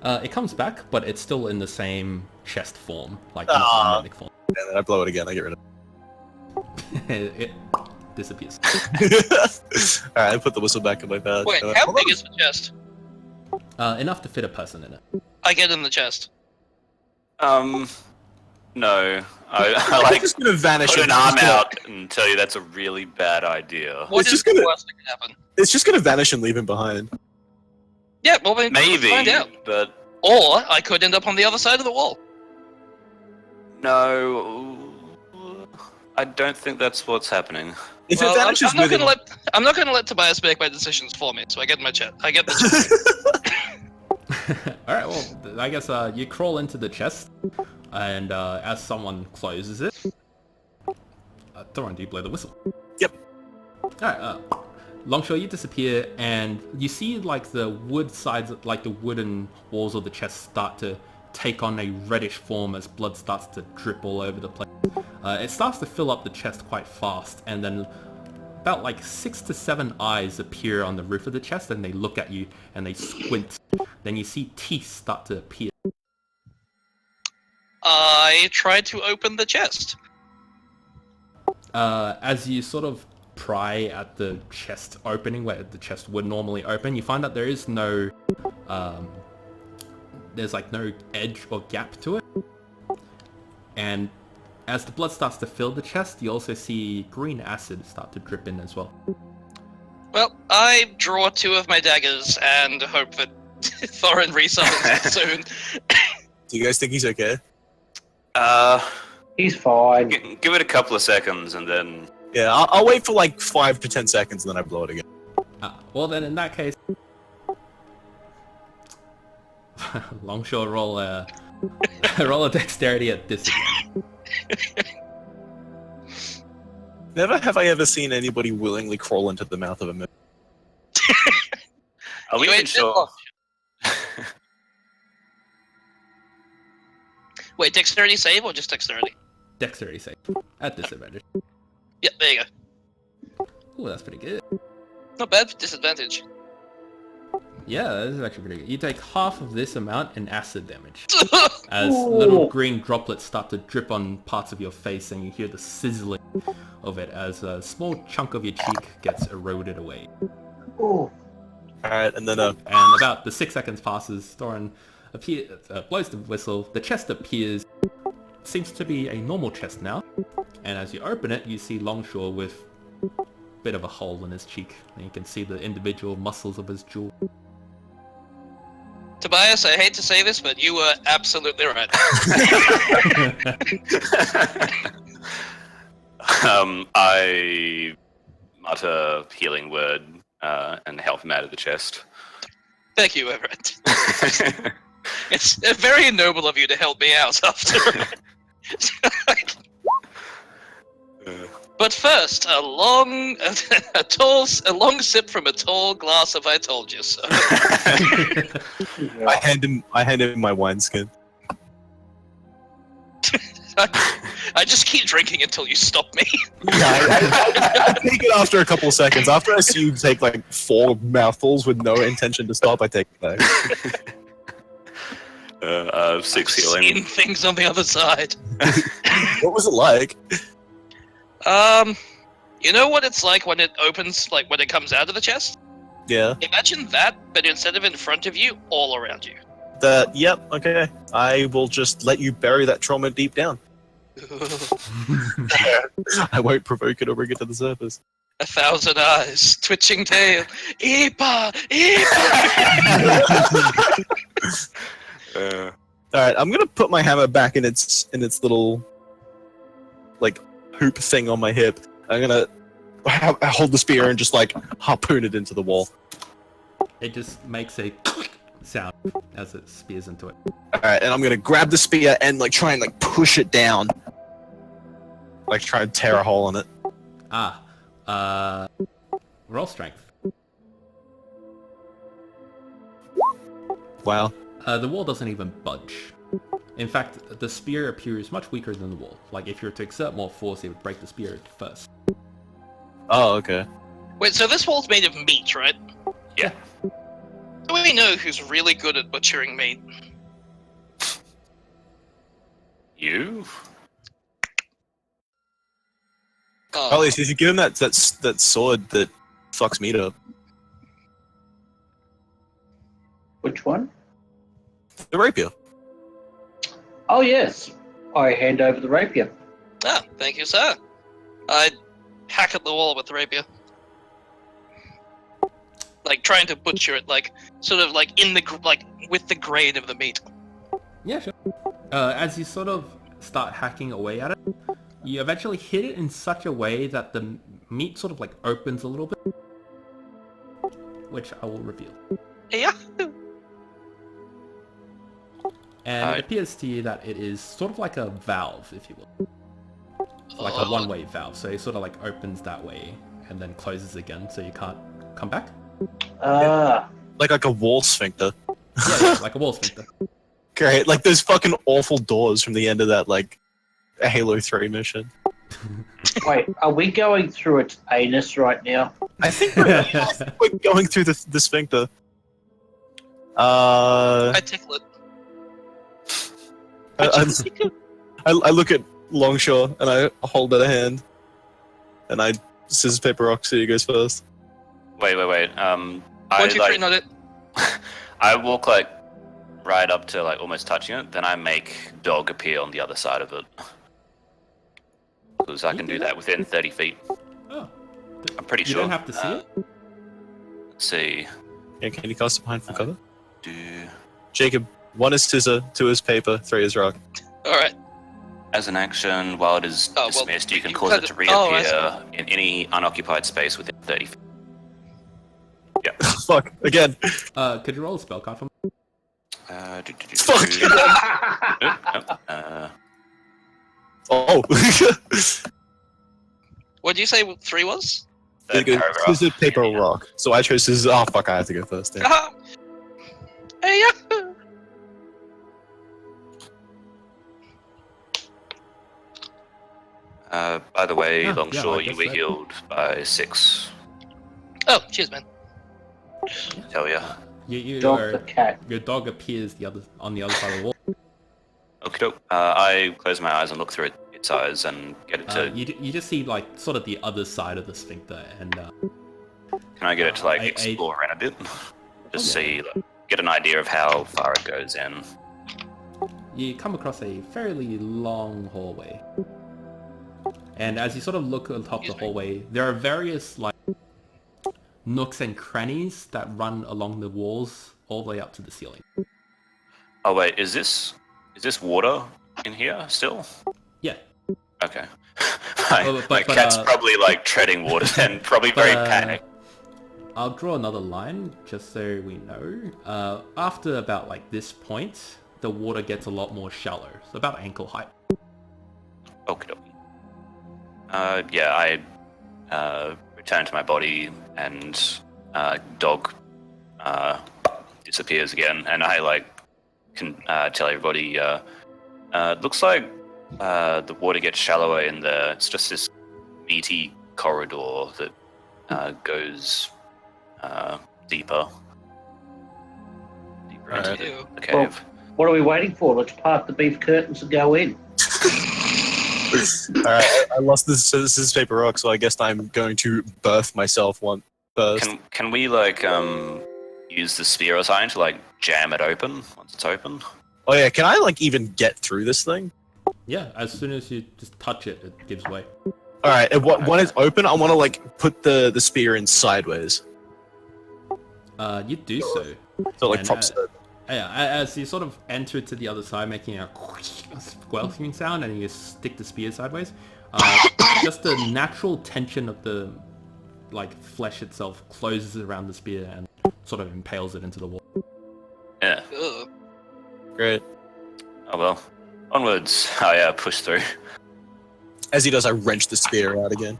It comes back, but it's still in the same chest form, like Ah. magnetic form. And then I blow it again. I get rid of It disappears. it. Alright, I put the whistle back in my bag. Wait, how big is the chest? Enough to fit a person in it. I get in the chest. No. I I'm like just gonna vanish. put an and arm it's gonna- out and tell you that's a really bad idea. What It's is just the gonna- worst that can happen? It's just gonna vanish and leave him behind. Yeah, well, then Maybe, find out. but Or I could end up on the other side of the wall. no. I don't think that's what's happening. If Well, it vanishes I'm not with gonna him, I'm not gonna let Tobias make my decisions for me, so I get my chest. I get the chest. Alright, well, I guess you crawl into the chest, and as someone closes it... Thorin, do you blow the whistle? Yep. Alright, Longshore, you disappear, and you see like the wood sides, like the wooden walls of the chest start to take on a reddish form as blood starts to drip all over the place. It starts to fill up the chest quite fast, and then about like 6 to 7 eyes appear on the roof of the chest, and they look at you, and they squint. Then you see teeth start to appear. I tried to open the chest. As you sort of pry at the chest opening, where the chest would normally open, you find that there is no... there's like no edge or gap to it. And as the blood starts to fill the chest, you also see green acid start to drip in as well. Well, I draw 2 of my daggers and hope that Thorin resummons soon. Do you guys think he's okay? He's fine. Give it a couple of seconds and then. Yeah, I'll wait for like 5 to 10 seconds and then I blow it again. Well then, in that case, Longshore roll a roll a dexterity at disadvantage. Never have I ever seen anybody willingly crawl into the mouth of a mimic. Are we You even ain't sure? Wait, dexterity save or just dexterity? Dexterity save at disadvantage. Yeah, there you go. Ooh, that's pretty good. Not bad for disadvantage. Yeah, this is actually pretty good. You take half of this amount in acid damage, as little green droplets start to drip on parts of your face, and you hear the sizzling of it as a small chunk of your cheek gets eroded away. Oh, Alright, and then And about the 6 seconds passes, Thorin blows the whistle, the chest appears, seems to be a normal chest now, and as you open it, you see Longshore with a bit of a hole in his cheek, and you can see the individual muscles of his jaw. Tobias, I hate to say this, but you were absolutely right. I mutter a healing word and help him out of the chest. Thank you, Everett. It's very noble of you to help me out after. But first, a long sip from a tall glass of I told you so. I hand him my wineskin. I just keep drinking until you stop me. Yeah, I take it after a couple of seconds. After I see you take like 4 mouthfuls with no intention to stop, I take it back. 6 Seen healing. things on the other side. What was it like? You know what it's like when it opens, like when it comes out of the chest? Yeah. Imagine that, but instead of in front of you, all around you. Yep, okay. I will just let you bury that trauma deep down. I won't provoke it or bring it to the surface. 1,000 eyes, twitching tail. Eepa! Alright, I'm gonna put my hammer back in its little like hoop thing on my hip. I'm gonna hold the spear and just like harpoon it into the wall. It just makes a sound as it spears into it. Alright, and I'm gonna grab the spear and like try and like push it down. Like try and tear a hole in it. Roll strength. Wow. The wall doesn't even budge. In fact, the spear appears much weaker than the wall. Like, if you were to exert more force, it would break the spear first. Oh, okay. Wait, so this wall's made of meat, right? Yeah. Do we know who's really good at butchering meat? You? Oh, at least if you give him that sword that fucks meat up. which one? The rapier. Oh, yes. I hand over the rapier. Ah, thank you, sir. I hack at the wall with the rapier. Like, trying to butcher it, like, sort of like with the grain of the meat. Yeah, sure. As you sort of start hacking away at it, you eventually hit it in such a way that the meat sort of like opens a little bit, which I will reveal. Yeah. And it appears to you that it is sort of like a valve, if you will. Like a one-way valve, so it sort of like opens that way and then closes again, so you can't come back. Ah. Like a wall sphincter. Yeah, like a wall sphincter. Great, like those fucking awful doors from the end of that, like, Halo 3 mission. Wait, are we going through its anus right now? I think we're going through the sphincter. I tickle it. I look at Longshore and I hold out a hand, and I scissors paper rock. So you goes first. Wait. 1, 2, 3, not it. I walk like right up to like almost touching it, then I make dog appear on the other side of it. Because I can do that within 30 feet. Oh. I'm pretty You sure. don't have to see it? Let's see. Yeah, can you cast it behind for cover? Do Jacob, 1 is scissor, 2 is paper, 3 is rock. Alright. as an action, while it is Oh, well, dismissed, you can you cause had it to it- oh, I reappear in any unoccupied space within 30 feet. Fuck, again. Could you roll a spell card for me? Fuck. Oh. What did you say 3 was? Third paragraph. Scissor, paper, rock. So I chose scissors. Oh, fuck, I have to go first. Yeah. Hey, yeah. By the way, Yeah, Longshore, I you guess were so. healed by 6. Oh, cheers, man. Hell yeah. Your dog appears on the other side of the wall. Okay, I close my eyes and look through its eyes and get it to. You just see like sort of the other side of the sphincter, and Can I get it to like I- explore around a bit? Just Okay. see, like, get an idea of how far it goes in. you come across a fairly long hallway. And as you sort of look atop the Excuse me. hallway, there are various like nooks and crannies that run along the walls all the way up to the ceiling. Oh wait, is this water in here still? Yeah. Okay. my But- my but, cat's probably like treading water and probably But, very panicked. I'll draw another line just so we know. After about like this point, the water gets a lot more shallow, so about ankle height. Okie dokie. Yeah, I return to my body and dog disappears again, and I like can tell everybody. Looks like the water gets shallower in there. It's just this meaty corridor that goes deeper into Alright. Ew. the cave. What are we waiting for? Let's part the beef curtains and go in. Alright, I lost this scissors, paper, rock, so I guess I'm going to birth myself one first. Can we like use the spear or something to like jam it open once it's open? Oh yeah, can I like even get through this thing? Yeah, as soon as you just touch it, it gives way. Alright, and when it's open, I want to like put the spear in sideways. You do so. So it, like And, props it. Yeah, as you sort of enter to the other side, making a squelching sound, and you stick the spear sideways, just the natural tension of the like flesh itself closes around the spear and sort of impales it into the wall. Yeah. Ugh. Great. Oh well. Onwards. I push through. As he does, I wrench the spear out again.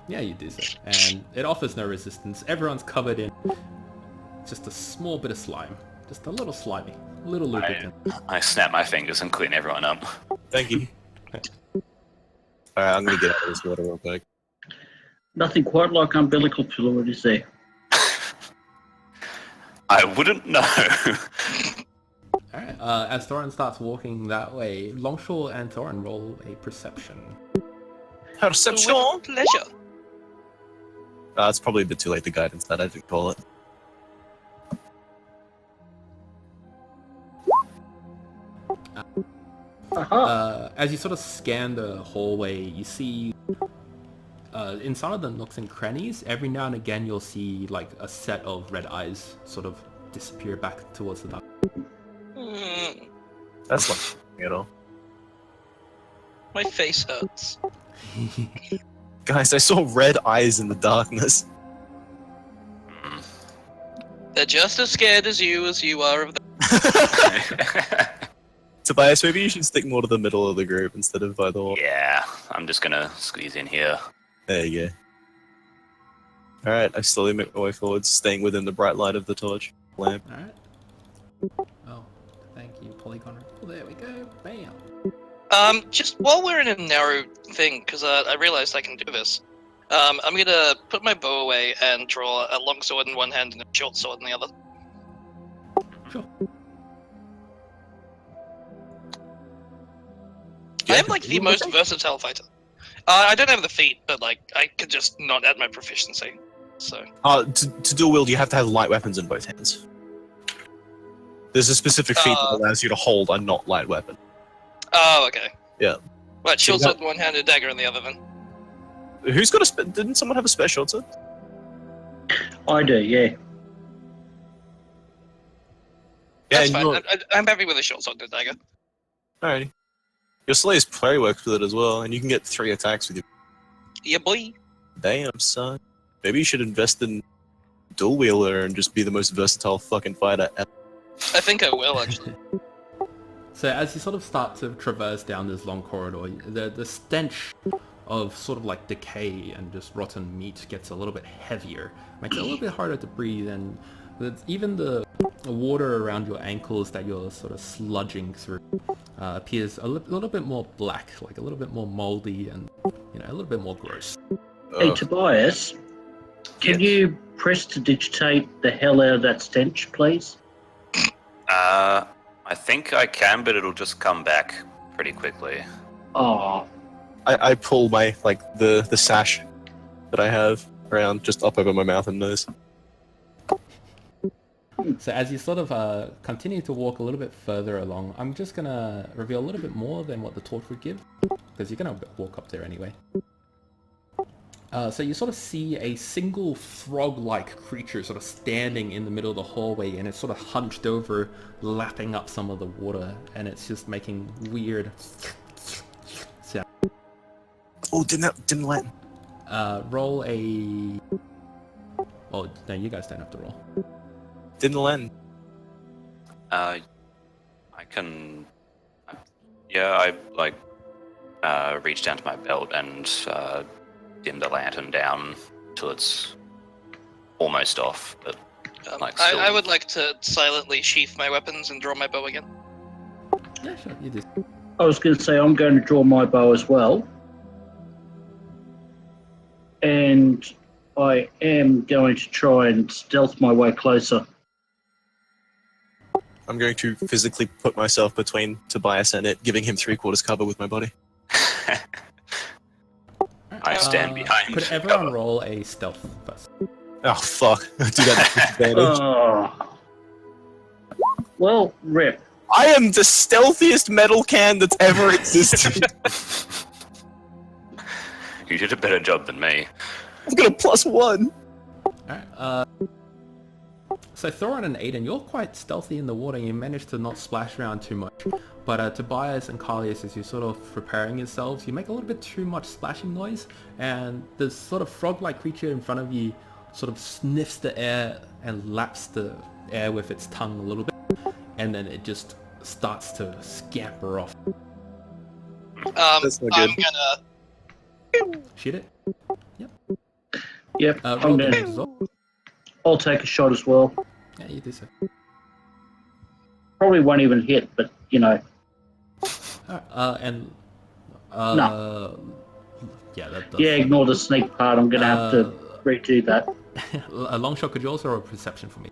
Yeah, you do so, and it offers no resistance. Everyone's covered in just a small bit of slime, just a little slimy, little lubricant. I snap my fingers and clean everyone up. Thank you. Alright, I'm gonna get out of this water real quick. Nothing quite like umbilical fluid, is there? I wouldn't know. Alright, as Thorin starts walking that way, Longshore and Thorin roll a perception. Perception! With pleasure. It's probably a bit too late to guidance that, I didn't call it. Aha! As you sort of scan the hallway, you see in some of the nooks and crannies, every now and again you'll see like a set of red eyes sort of disappear back towards the dark. Mm, That's not at all. my face hurts. Guys, I saw red eyes in the darkness. They're just as scared as you are of them. Tobias, maybe you should stick more to the middle of the group instead of by the wall. Yeah, I'm just gonna squeeze in here. There you go. Alright, I slowly make my way forward, staying within the bright light of the torch lamp. Alright. Oh, thank you, Polygon. Oh, there we go. Bam. Just while we're in a narrow thing, because I realized I can do this, I'm gonna put my bow away and draw a long sword in one hand and a short sword in the other. Sure. I am like the most versatile fighter. I don't have the feat, but like I could just not add my proficiency. So To dual wield, you have to have light weapons in both hands. There's a specific feat that allows you to hold a not light weapon. oh, okay. Yeah. Right, shield So sword in one hand, a dagger in the other then. Who's got a didn't someone have a spare short sword? I do, yeah. Yeah, That's and fine. I'm happy with a short sword dagger. alrighty. Your Slayer's Prey works with it as well, and you can get 3 attacks with your. Yeah, boy. Damn, son. Maybe you should invest in Dual Wheeler and just be the most versatile fucking fighter ever. I think I will actually. So as you sort of start to traverse down this long corridor, the stench of sort of like decay and just rotten meat gets a little bit heavier, makes it a little bit harder to breathe, and even the water around your ankles that you're sort of sludging through appears a little bit more black, like a little bit more moldy, and a little bit more gross. Hey, Tobias, can you prestidigitate the hell out of that stench, please? I think I can, but it'll just come back pretty quickly. Oh, I pull my, the sash that I have around just up over my mouth and nose. So as you sort of continue to walk a little bit further along, I'm just going to reveal a little bit more than what the torch would give, because you're going to walk up there anyway. So you sort of see a single frog-like creature sort of standing in the middle of the hallway, and it's sort of hunched over, lapping up some of the water, and it's just making weird sound. Oh, didn't let. Roll a... Oh, no, you guys don't have to roll. Didn't land. I can... Yeah, I reach down to my belt and dim the lantern down till it's almost off, but still... I would like to silently sheath my weapons and draw my bow again. Yeah, sure, you do. I was going to say I'm going to draw my bow as well. And I am going to try and stealth my way closer. I'm going to physically put myself between Tobias and it, giving him 3/4 cover with my body. I stand behind. Could everyone roll a stealth first? Oh, fuck. I do that at disadvantage. Oh. Well, rip. I am the stealthiest metal can that's ever existed. You did a better job than me. I've got a +1. Alright, so Thorin and Aiden, you're quite stealthy in the water, you managed to not splash around too much. But Tobias and Carlius, as you're sort of preparing yourselves, you make a little bit too much splashing noise, and this sort of frog-like creature in front of you sort of sniffs the air and laps the air with its tongue a little bit, and then it just starts to scamper off. That's not good. I'm gonna... Shoot it? Yep. Yep, Roll I'm damage going as well. I'll take a shot as well. Yeah, you do so. Probably won't even hit, but, Alright, No. Yeah, that does. yeah, ignore the sneak part. I'm going to have to redo that. A long shot, could you also roll a perception for me?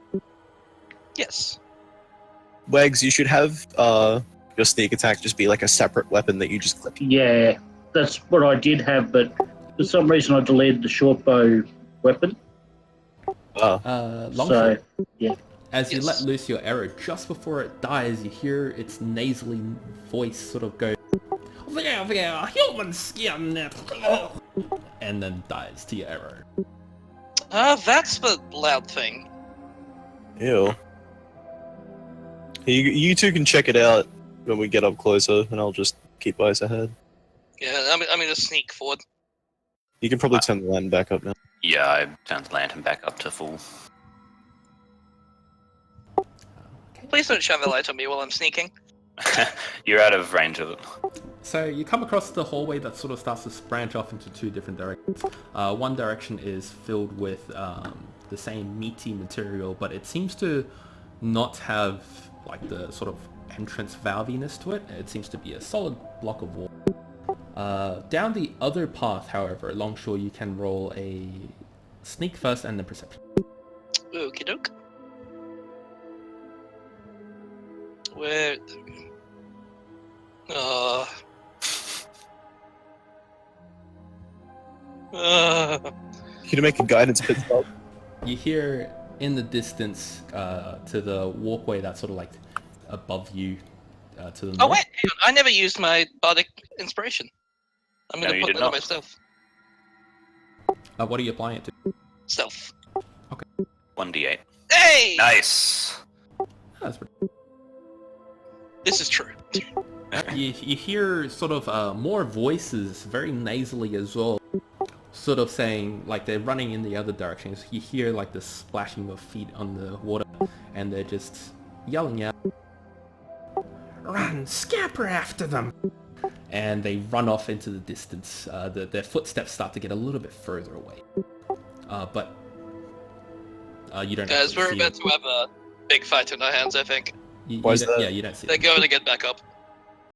Yes. Wags, you should have your sneak attack just be like a separate weapon that you just clip. Yeah, that's what I did have, but for some reason I deleted the short bow weapon. Long So, shot. yeah. As you Yes. let loose your arrow, just before it dies, you hear its nasally voice sort of go, there, human skin, and then dies to your arrow. That's the loud thing. Ew. You two can check it out when we get up closer, and I'll just keep eyes ahead. Yeah, I'm gonna sneak forward. You can probably turn the lantern back up now. Yeah, I turned the lantern back up to full. Please don't shine the light on me while I'm sneaking. You're out of range of it. So you come across the hallway that sort of starts to branch off into two different directions. One direction is filled with the same meaty material, but it seems to not have like the sort of entrance valviness to it. It seems to be a solid block of wall. Down the other path, however, Longshore, you can roll a sneak first and then perception. Okie doke. Where... Can you make a guidance pit stop? You hear in the distance to the walkway that's sort of like above you to the north. Oh wait, hang on. I never used my bardic inspiration. I'm No, gonna you put did that on not. my stealth. What are you applying it to? Stealth. 1d8. Hey! Nice! That's pretty... This is true. You hear sort of more voices, very nasally as well, sort of saying, like they're running in the other directions. You hear like the splashing of feet on the water, and they're just yelling out, "Run, scamper after them!" And they run off into the distance. Their footsteps start to get a little bit further away. But you don't Guys, actually we're see about them. to have a big fight in our hands, I think. You Why is don't- that? Yeah, you don't see They're them. going to get back up.